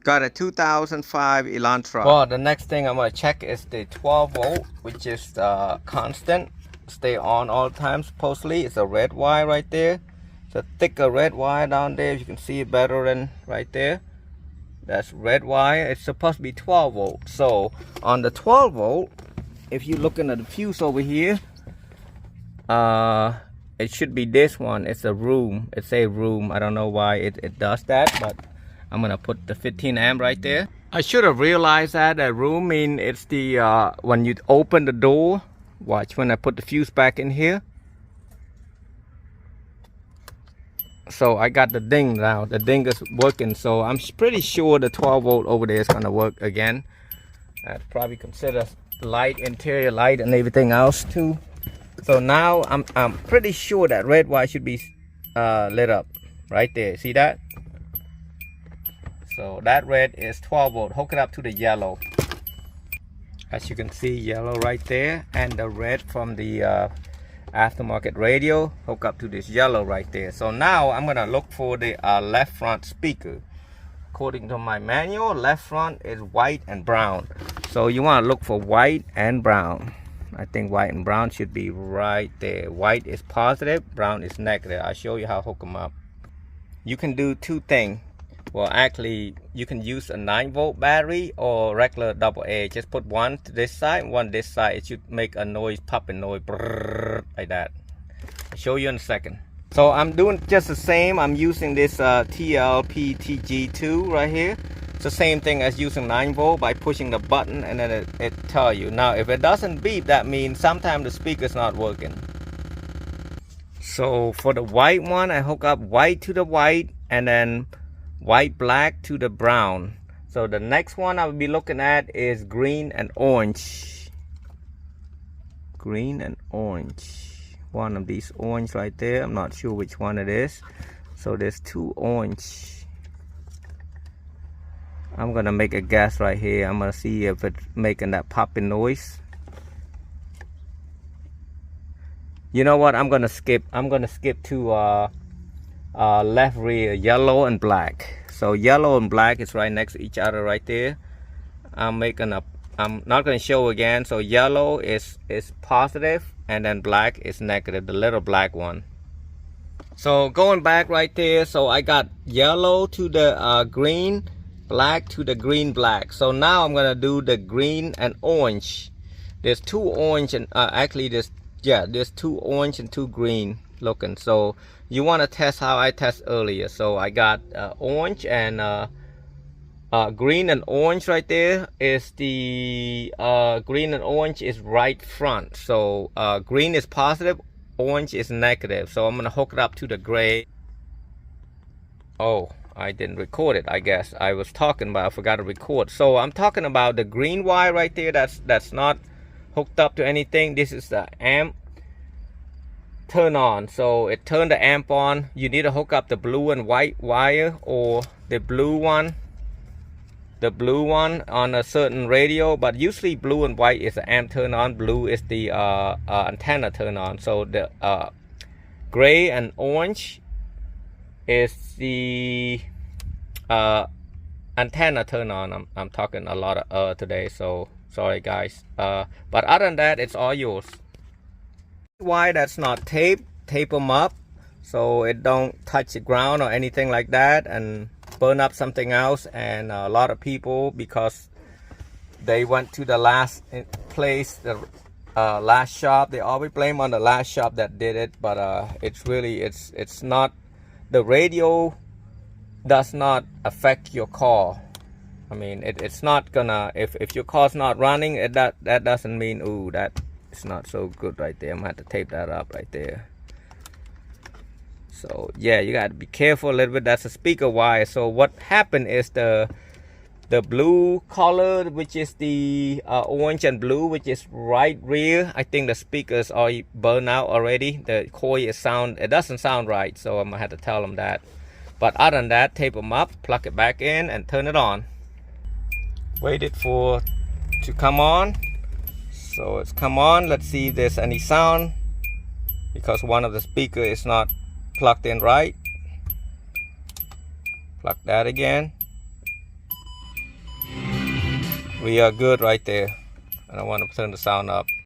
Got a 2005 Elantra. Well, the next thing I'm gonna check is the 12 volt, which is constant. Stay on all the time supposedly. It's a red wire right there. It's a thicker red wire down there. If you can see it better than right there. That's red wire. It's supposed to be 12 volt. So on the 12 volt, if you look into the fuse over here, it should be this one. It's a room. It's a room. I don't know why it does that, but I'm gonna put the 15 amp right there. I should have realized that a room mean it's the when you open the door. Watch when I put the fuse back in here. So I got the ding now. The ding is working. So I'm pretty sure the 12 volt over there is gonna work again. I'd probably consider light, interior light, and everything else too. So now I'm pretty sure that red wire should be lit up right there. See that? So that red is 12 volt. Hook it up to the yellow. As you can see, yellow right there, and the red from the aftermarket radio hook up to this yellow right there. So now I'm gonna look for the left front speaker. According to my manual, left front is white and brown. So you want to look for white and brown. I think white and brown should be right there. White is positive, brown is negative. I'll show you how to hook them up. You can do two things. Well, actually, you can use a 9 volt battery or regular double A. Just put one to this side, one this side. It should make a noise, popping noise, like that. I'll show you in a second. So I'm doing just the same. I'm using this TLPTG2 right here. It's the same thing as using 9 volt by pushing the button, and then it tells you. Now, if it doesn't beep, that means sometimes the speaker's not working. So for the white one, I hook up white to the white, and then white black to the brown. So the next one I will be looking at is green and orange. Green and orange. One of these orange right there. I'm not sure which one it is. So there's two orange. I'm gonna make a guess right here. I'm gonna see if it's making that popping noise. You know what? I'm gonna skip to left rear, yellow and black. So yellow and black is right next to each other right there. I'm not going to show again. So yellow is positive, and then black is negative, the little black one. So going back right there, so I got yellow to the green, black to the green black. So now I'm going to do the green and orange. There's two orange and actually there's two orange and two green looking. So you want to test how I test earlier. So I got orange and green and orange right there. Is the green and orange is right front. So green is positive, orange is negative. So I'm gonna hook it up to the gray. Oh, I didn't record it. I guess I was talking, but I forgot to record. So I'm talking about the green wire right there. That's not hooked up to anything. This is the amp turn on. So it turned the amp on. You need to hook up the blue and white wire, or the blue one on a certain radio, but usually blue and white is the amp turn on, blue is the antenna turn on. So the gray and orange is the antenna turn on. I'm talking a lot of today, so sorry guys, but other than that, it's all yours. Why that's not taped, tape them up so it don't touch the ground or anything like that and burn up something else. And a lot of people, because they went to the last place, the last shop, they always blame on the last shop that did it, but it's really it's not. The radio does not affect your car. I mean, it's not gonna, if your car's not running, that doesn't mean, ooh, that it's not so good right there. I'm gonna have to tape that up right there. So yeah, you gotta be careful a little bit. That's a speaker wire. So what happened is the blue color, which is the orange and blue, which is right rear, I think the speakers are burned out already. The coil it doesn't sound right, so I'm gonna have to tell them that. But other than that, tape them up, plug it back in, and turn it on. Wait it to come on. So it's come on. Let's see if there's any sound, because one of the speakers is not plugged in right. Plug that again. We are good right there. I don't want to turn the sound up.